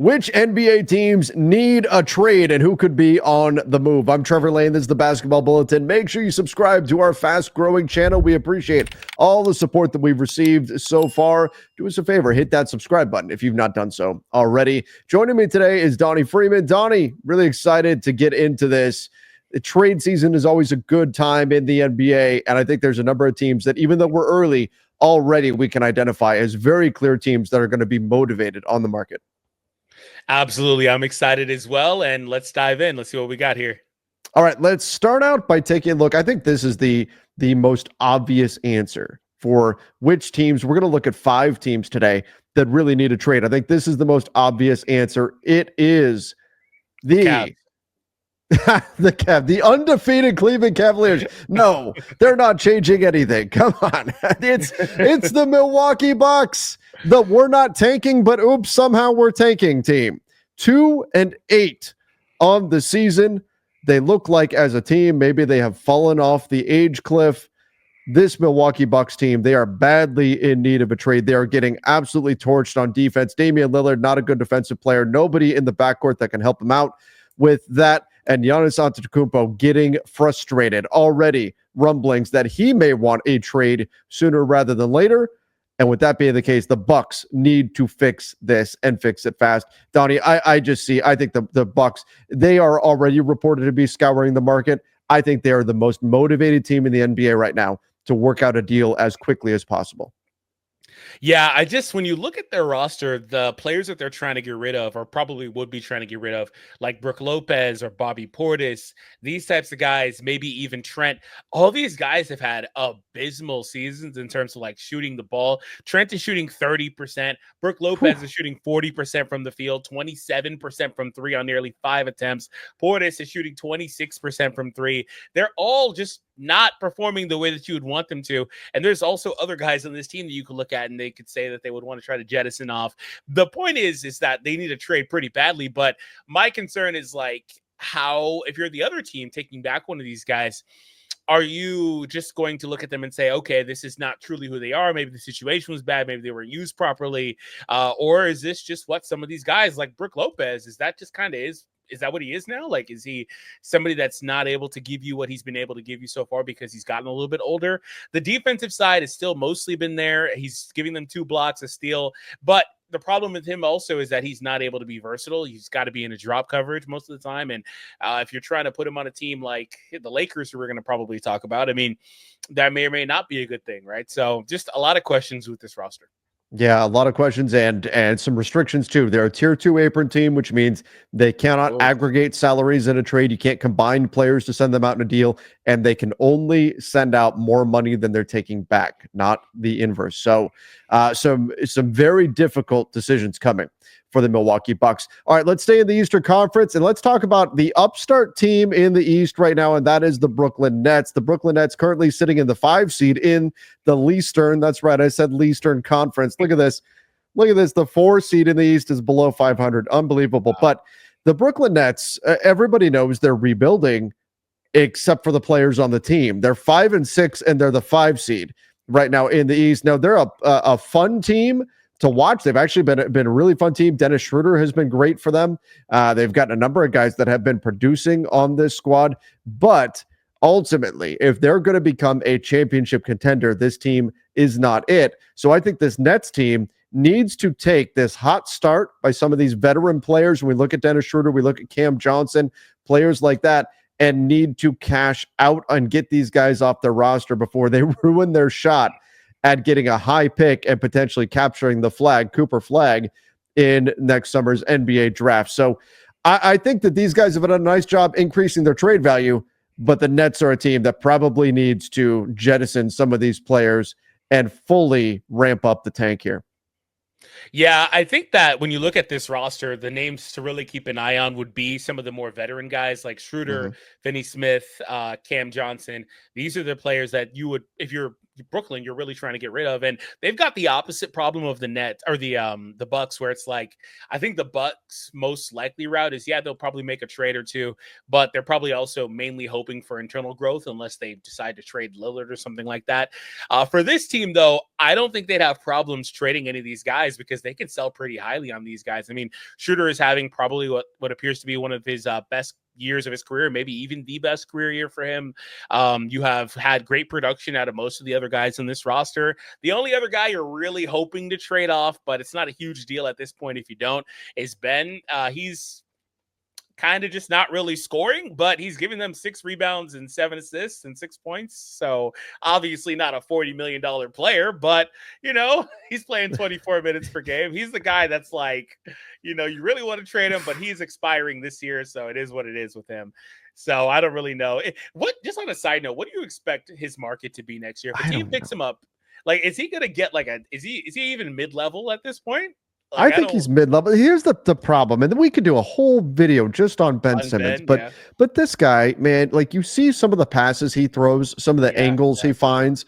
Which NBA teams need a trade and who could be on the move? I'm Trevor Lane. This is the Basketball Bulletin. Make sure you subscribe to our fast-growing channel. We appreciate all the support that we've received so far. Do us a favor, hit that subscribe button if you've not done so already. Joining me today is Donnie Freeman. Donnie, really excited to get into this. The trade season is always a good time in the NBA, and I think there's a number of teams that, even though we're early, already we can identify as very clear teams that are going to be motivated on the market. Absolutely. I'm excited as well. And let's dive in. Let's see what we got here. All right, let's start out by taking a look. I think this is the most obvious answer for which teams. We're going to look at 5 teams today that really need a trade. I think this is the most obvious answer. It is the the undefeated Cleveland Cavaliers. No, they're not changing anything. Come on. It's the Milwaukee Bucks. The we're not tanking, but oops, somehow we're tanking team. 2-8 on the season. They look like, as a team, maybe they have fallen off the age cliff. This Milwaukee Bucks team, they are badly in need of a trade. They are getting absolutely torched on defense. Damian Lillard, not a good defensive player. Nobody in the backcourt that can help him out with that. And Giannis Antetokounmpo getting frustrated. Already rumblings that he may want a trade sooner rather than later. And with that being the case, the Bucks need to fix this and fix it fast. Donnie, I think the Bucks, they are already reported to be scouring the market. I think they are the most motivated team in the NBA right now to work out a deal as quickly as possible. Yeah, when you look at their roster, the players that they're trying to get rid of, or probably would be trying to get rid of, like Brook Lopez or Bobby Portis, these types of guys, maybe even Trent. All these guys have had abysmal seasons in terms of like shooting the ball. Trent is shooting 30%. Brook Lopez is shooting 40% from the field, 27% from 3 on nearly 5 attempts. Portis is shooting 26% from 3. They're all just not performing the way that you would want them to. And there's also other guys on this team that you could look at and they could say that they would want to try to jettison off. The point is that they need to trade pretty badly. But my concern is like, how, if you're the other team taking back one of these guys, are you just going to look at them and say, okay, this is not truly who they are? Maybe the situation was bad. Maybe they weren't used properly. Or is this just what some of these guys like Brook Lopez, is that just kind of is that what he is now? Like, is he somebody that's not able to give you what he's been able to give you so far because he's gotten a little bit older? The defensive side has still mostly been there. He's giving them 2 blocks, a steal. But the problem with him also is that he's not able to be versatile. He's got to be in a drop coverage most of the time. And if you're trying to put him on a team like the Lakers, who we're going to probably talk about, I mean, that may or may not be a good thing, right? So just a lot of questions with this roster. Yeah, a lot of questions and some restrictions too. They're a tier 2 apron team, which means they cannot aggregate salaries in a trade. You can't combine players to send them out in a deal, and they can only send out more money than they're taking back, not the inverse. So some very difficult decisions coming for the Milwaukee Bucks. All right, let's stay in the Eastern Conference and let's talk about the upstart team in the East right now, and that is the Brooklyn Nets. The Brooklyn Nets currently sitting in the 5 seed in the Leastern. That's right, I said Leastern Conference. Look at this. The 4 seed in the East is below 500. Unbelievable. Wow. But the Brooklyn Nets, everybody knows they're rebuilding except for the players on the team. They're 5-6 and they're the 5 seed right now in the East. Now they're a fun team to watch. They've actually been a really fun team. Dennis Schroeder has been great for them. They've got a number of guys that have been producing on this squad, but ultimately, if they're going to become a championship contender, this team is not it. So I think this Nets team needs to take this hot start by some of these veteran players. When we look at Dennis Schroeder, we look at Cam Johnson, players like that, and need to cash out and get these guys off their roster before they ruin their shot at getting a high pick and potentially capturing the Cooper flag, in next summer's NBA draft. So I think that these guys have done a nice job increasing their trade value, but the Nets are a team that probably needs to jettison some of these players and fully ramp up the tank here. Yeah, I think that when you look at this roster, the names to really keep an eye on would be some of the more veteran guys like Schroeder, Finney Smith, Cam Johnson. These are the players that you would, if you're Brooklyn you're really trying to get rid of. And they've got the opposite problem of the Nets or the Bucks, where it's like, I think the Bucks most likely route is, yeah, they'll probably make a trade or two, but they're probably also mainly hoping for internal growth unless they decide to trade Lillard or something like that. For this team, though, I don't think they'd have problems trading any of these guys because they can sell pretty highly on these guys. I mean, Shooter is having probably what appears to be one of his best years of his career, maybe even the best career year for him. You have had great production out of most of the other guys in this roster. The only other guy you're really hoping to trade off, but it's not a huge deal at this point if you don't, is Ben. He's kind of just not really scoring, but he's giving them 6 rebounds and 7 assists and 6 points. So obviously not a $40 million player, but he's playing 24 minutes per game. He's the guy that's like, you really want to trade him, but he's expiring this year. So it is what it is with him. So I don't really know. Just on a side note, what do you expect his market to be next year? If a team picks him up, like, is he going to get like is he even mid-level at this point? Like, I think he's mid-level. Here's the problem, and then we could do a whole video just on Ben Simmons. But this guy, man, like, you see some of the passes he throws, some of the angles he finds,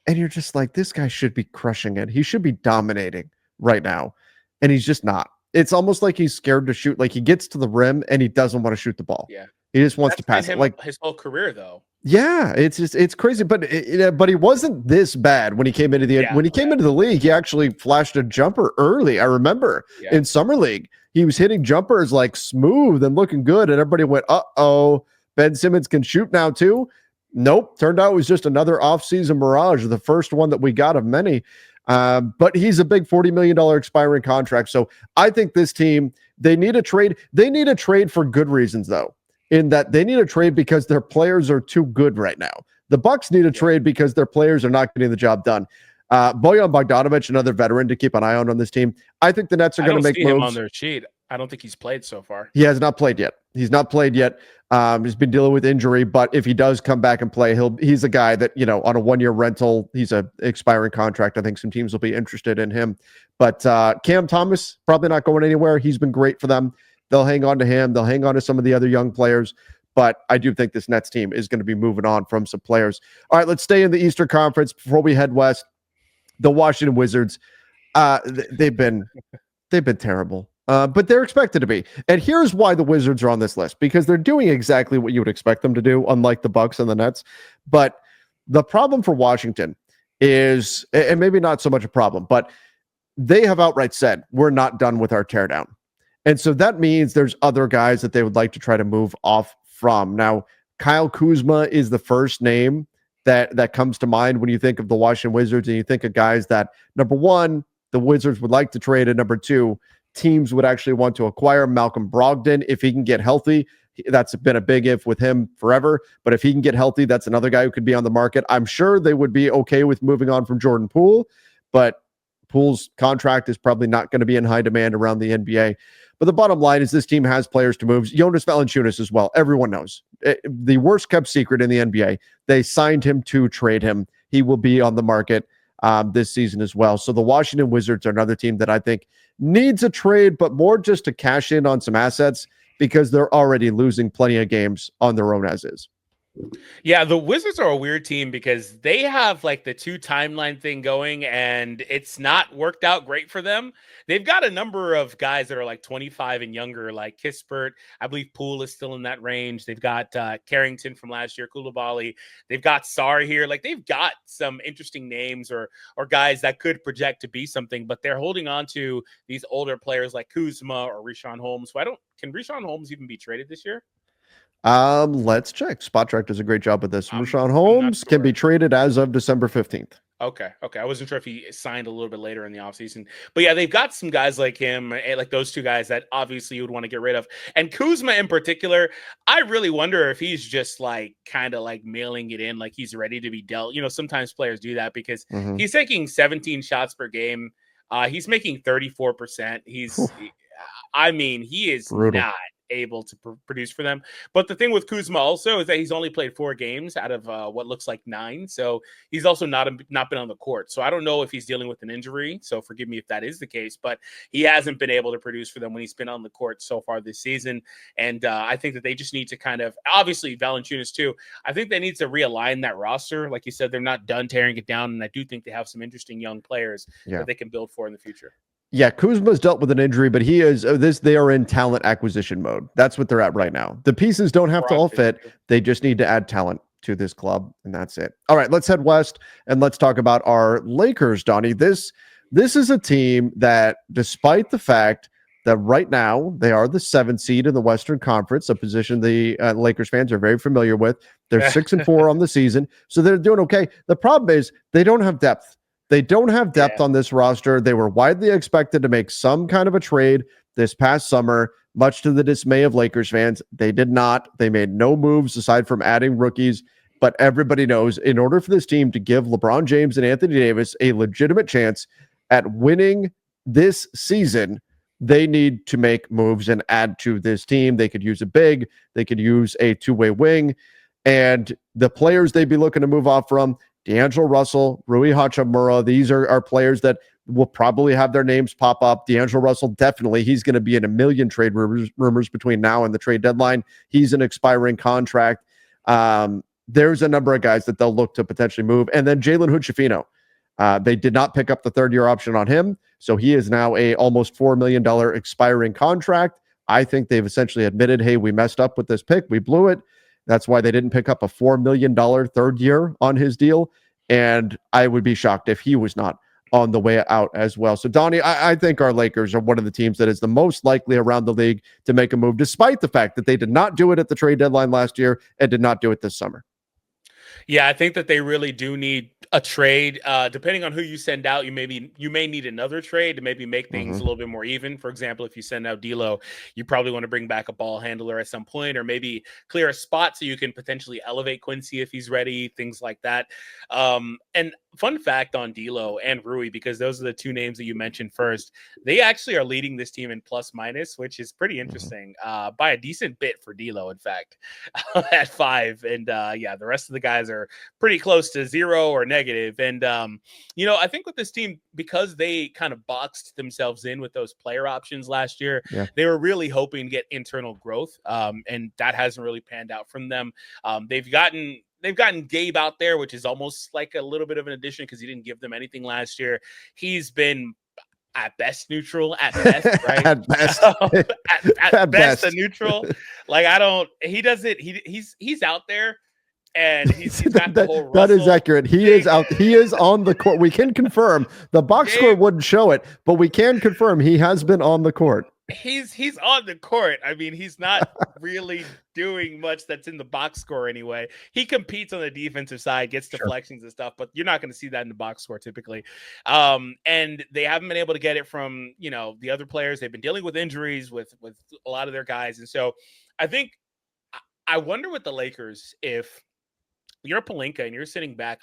and you're just like, this guy should be crushing it. He should be dominating right now, and he's just not. It's almost like he's scared to shoot. Like, he gets to the rim and he doesn't want to shoot the ball. Yeah, he just wants to pass it. Like his whole career, though. Yeah, it's crazy, but he wasn't this bad when he came into the league. He actually flashed a jumper early. I remember in summer league, he was hitting jumpers like smooth and looking good, and everybody went, "Uh-oh, Ben Simmons can shoot now too." Nope, turned out it was just another offseason mirage, the first one that we got of many. But he's a big $40 million expiring contract, so I think this team, they need a trade. They need a trade for good reasons, though. In that they need a trade because their players are too good right now. The Bucks need a trade because their players are not getting the job done. Bojan Bogdanovic, another veteran to keep an eye on this team. I think the Nets are going to make moves. Him on their sheet. I don't think he's played so far. He has not played yet. He's been dealing with injury, but if he does come back and play, he's a guy that, on a 1-year rental, he's a expiring contract. I think some teams will be interested in him. But Cam Thomas, probably not going anywhere. He's been great for them. They'll hang on to him. They'll hang on to some of the other young players. But I do think this Nets team is going to be moving on from some players. All right, let's stay in the Eastern Conference before we head west. The Washington Wizards, they've been terrible, but they're expected to be. And here's why the Wizards are on this list, because they're doing exactly what you would expect them to do, unlike the Bucks and the Nets. But the problem for Washington is, and maybe not so much a problem, but they have outright said, we're not done with our teardown. And so that means there's other guys that they would like to try to move off from. Now, Kyle Kuzma is the first name that comes to mind when you think of the Washington Wizards, and you think of guys that, number one, the Wizards would like to trade, and number two, teams would actually want to acquire. Malcolm Brogdon, if he can get healthy. That's been a big if with him forever. But if he can get healthy, that's another guy who could be on the market. I'm sure they would be okay with moving on from Jordan Poole, but Poole's contract is probably not going to be in high demand around the NBA. But the bottom line is this team has players to move. Jonas Valanciunas as well. Everyone knows. The worst kept secret in the NBA. They signed him to trade him. He will be on the market this season as well. So the Washington Wizards are another team that I think needs a trade, but more just to cash in on some assets because they're already losing plenty of games on their own as is. Yeah, the Wizards are a weird team because they have like the 2 timeline thing going, and it's not worked out great for them. They've got a number of guys that are like 25 and younger, like Kispert. I believe Poole is still in that range. They've got Carrington from last year, Koulibaly. They've got Sarr here. Like, they've got some interesting names or guys that could project to be something, but they're holding on to these older players like Kuzma or Richaun Holmes. So can Richaun Holmes even be traded this year? Let's check. Spot Track does a great job with this. Richaun Holmes can be traded as of December 15th. Okay. I wasn't sure if he signed a little bit later in the offseason. But yeah, they've got some guys like him, like those 2 guys that obviously you would want to get rid of. And Kuzma in particular, I really wonder if he's just like kind of like mailing it in, like he's ready to be dealt. Sometimes players do that because he's taking 17 shots per game. He's making 34%. He is Brutal. not able to produce for them. But the thing with Kuzma also is that he's only played 4 games out of what looks like 9. So he's also not been on the court. So I don't know if he's dealing with an injury. So forgive me if that is the case, but he hasn't been able to produce for them when he's been on the court so far this season. And I think that they just need to kind of, obviously Valanciunas too, I think they need to realign that roster. Like you said, they're not done tearing it down. And I do think they have some interesting young players that they can build for in the future. Yeah, Kuzma's dealt with an injury, but he is they are in talent acquisition mode. That's what they're at right now. The pieces don't have to all fit. They just need to add talent to this club, and that's it. All right, let's head west and let's talk about our Lakers, Donnie. This is a team that, despite the fact that right now they are the 7th seed in the Western Conference, a position the Lakers fans are very familiar with. They're 6-4 on the season, so they're doing okay. The problem is they don't have depth. They don't have depth on this roster. They were widely expected to make some kind of a trade this past summer, much to the dismay of Lakers fans. They did not. They made no moves aside from adding rookies. But everybody knows, in order for this team to give LeBron James and Anthony Davis a legitimate chance at winning this season, they need to make moves and add to this team. They could use a big. They could use a two-way wing. And the players they'd be looking to move off from, D'Angelo Russell, Rui Hachimura, these are players that will probably have their names pop up. D'Angelo Russell, definitely. He's going to be in a million trade rumors between now and the trade deadline. He's an expiring contract. There's a number of guys that they'll look to potentially move. And then Jalen Hood-Schifino. They did not pick up the 3rd-year option on him, so he is now a almost $4 million expiring contract. I think they've essentially admitted, hey, we messed up with this pick. We blew it. That's why they didn't pick up a $4 million 3rd year on his deal. And I would be shocked if he was not on the way out as well. So, Donnie, I think our Lakers are one of the teams that is the most likely around the league to make a move, despite the fact that they did not do it at the trade deadline last year and did not do it this summer. Yeah, I think that they really do need a trade. Depending on who you send out, you may need another trade to maybe make things a little bit more even. For example, if you send out D'Lo, you probably want to bring back a ball handler at some point, or maybe clear a spot so you can potentially elevate Quincy if he's ready, things like that. And fun fact on D'Lo and Rui, because those are the 2 names that you mentioned first, they actually are leading this team in plus minus, which is pretty interesting, by a decent bit for D'Lo, in fact, at 5. And the rest of the guys are pretty close to 0 or negative. And, I think with this team, because they kind of boxed themselves in with those player options last year, they were really hoping to get internal growth. And that hasn't really panned out from them. They've gotten Gabe out there, which is almost like a little bit of an addition because he didn't give them anything last year. He's been at best neutral, at best, right? At best. at best a neutral. Like he's out there. And he's got the whole that is accurate. He is out. He is on the court. We can confirm the box score wouldn't show it, but we can confirm he has been on the court. He's on the court. I mean, he's not really doing much that's in the box score anyway. He competes on the defensive side, gets deflections and stuff, but you're not going to see that in the box score typically. And they haven't been able to get it from, the other players. They've been dealing with injuries with a lot of their guys. And so I wonder with the Lakers, if you're Pelinka and you're sitting back,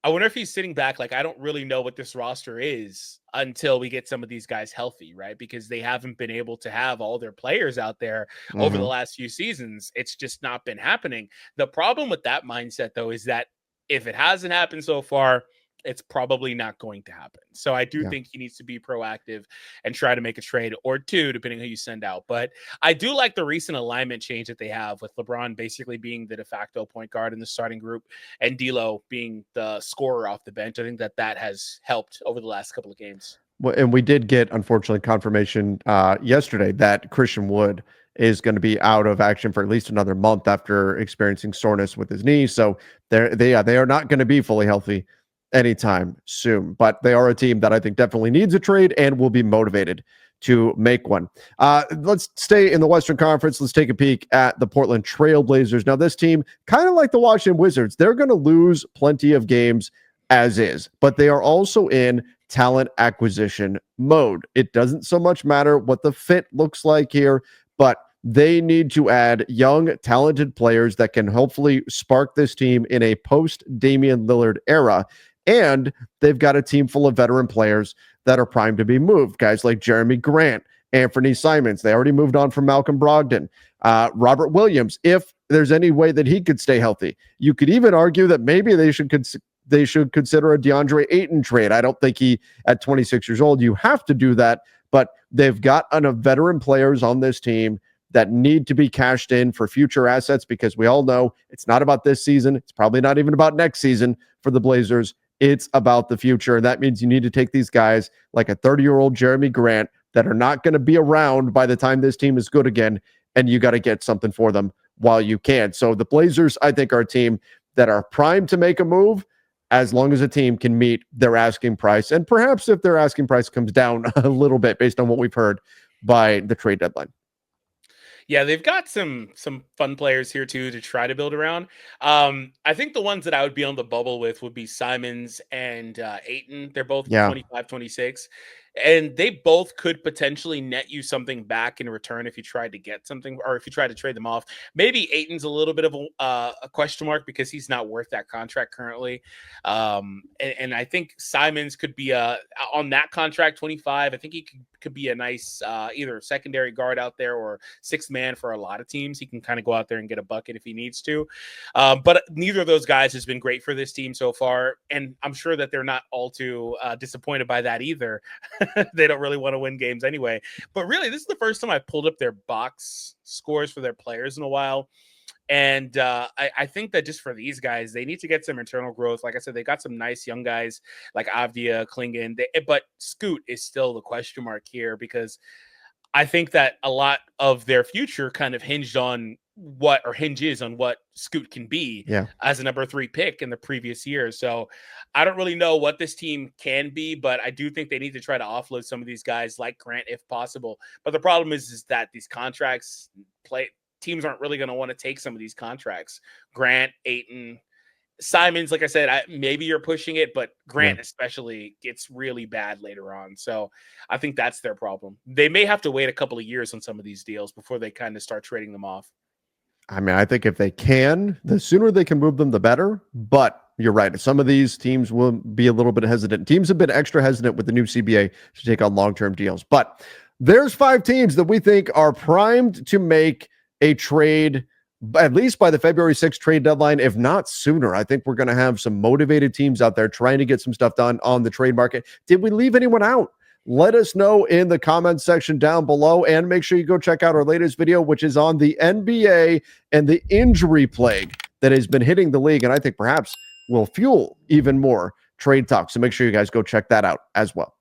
I wonder if he's sitting back I don't really know what this roster is until we get some of these guys healthy, right? Because they haven't been able to have all their players out there over the last few seasons. It's just not been happening. The problem with that mindset, though, is that if it hasn't happened so far, it's probably not going to happen. So I do think he needs to be proactive and try to make a trade or 2, depending on who you send out. But I do like the recent alignment change that they have with LeBron basically being the de facto point guard in the starting group and D'Lo being the scorer off the bench. I think that has helped over the last couple of games. Well, and we did get, unfortunately, confirmation yesterday that Christian Wood is going to be out of action for at least another month after experiencing soreness with his knee. So they are not going to be fully healthy anytime soon, but they are a team that I think definitely needs a trade and will be motivated to make one. Let's stay in the Western Conference. Let's take a peek at the Portland Trail Blazers. Now, this team, kind of like the Washington Wizards, they're going to lose plenty of games as is, but they are also in talent acquisition mode. It doesn't so much matter what the fit looks like here, but they need to add young, talented players that can hopefully spark this team in a post-Damian Lillard era. And they've got a team full of veteran players that are primed to be moved. Guys like Jeremy Grant, Anthony Simons. They already moved on from Malcolm Brogdon. Robert Williams, if there's any way that he could stay healthy. You could even argue that maybe they should consider a DeAndre Ayton trade. I don't think at 26 years old, you have to do that, but they've got enough veteran players on this team that need to be cashed in for future assets, because we all know it's not about this season. It's probably not even about next season for the Blazers. It's about the future. And that means you need to take these guys like a 30-year-old Jeremy Grant that are not going to be around by the time this team is good again, and you got to get something for them while you can. So the Blazers, I think, are a team that are primed to make a move as long as a team can meet their asking price. And perhaps if their asking price comes down a little bit based on what we've heard by the trade deadline. Yeah, they've got some fun players here too to try to build around. I think the ones that I would be on the bubble with would be Simons and Ayton. They're both 25, 26. And they both could potentially net you something back in return if you tried to get something, or if you tried to trade them off. Maybe Ayton's a little bit of a question mark because he's not worth that contract currently. And I think Simons could be on that contract, 25. I think he could be a nice either secondary guard out there or sixth man for a lot of teams. He can kind of go out there and get a bucket if he needs to. But neither of those guys has been great for this team so far. And I'm sure that they're not all too disappointed by that either. They don't really want to win games anyway. But really, this is the first time I pulled up their box scores for their players in a while. And I think that just for these guys, they need to get some internal growth. Like I said, they got some nice young guys like Avdia, Klingon. But Scoot is still the question mark here, because I think that a lot of their future kind of hinges on what Scoot can be as a number 3 pick in the previous year. So I don't really know what this team can be, but I do think they need to try to offload some of these guys like Grant if possible. But the problem is that these contracts teams aren't really going to want to take some of these contracts. Grant, Ayton, Simons, like I said, maybe you're pushing it, but Grant especially gets really bad later on. So I think that's their problem. They may have to wait a couple of years on some of these deals before they kind of start trading them off. I mean, I think if they can, the sooner they can move them, the better. But you're right. Some of these teams will be a little bit hesitant. Teams have been extra hesitant with the new CBA to take on long-term deals. But there's 5 teams that we think are primed to make a trade, at least by the February 6th trade deadline, if not sooner. I think we're going to have some motivated teams out there trying to get some stuff done on the trade market. Did we leave anyone out? Let us know in the comments section down below, and make sure you go check out our latest video, which is on the NBA and the injury plague that has been hitting the league, and I think perhaps will fuel even more trade talk. So make sure you guys go check that out as well.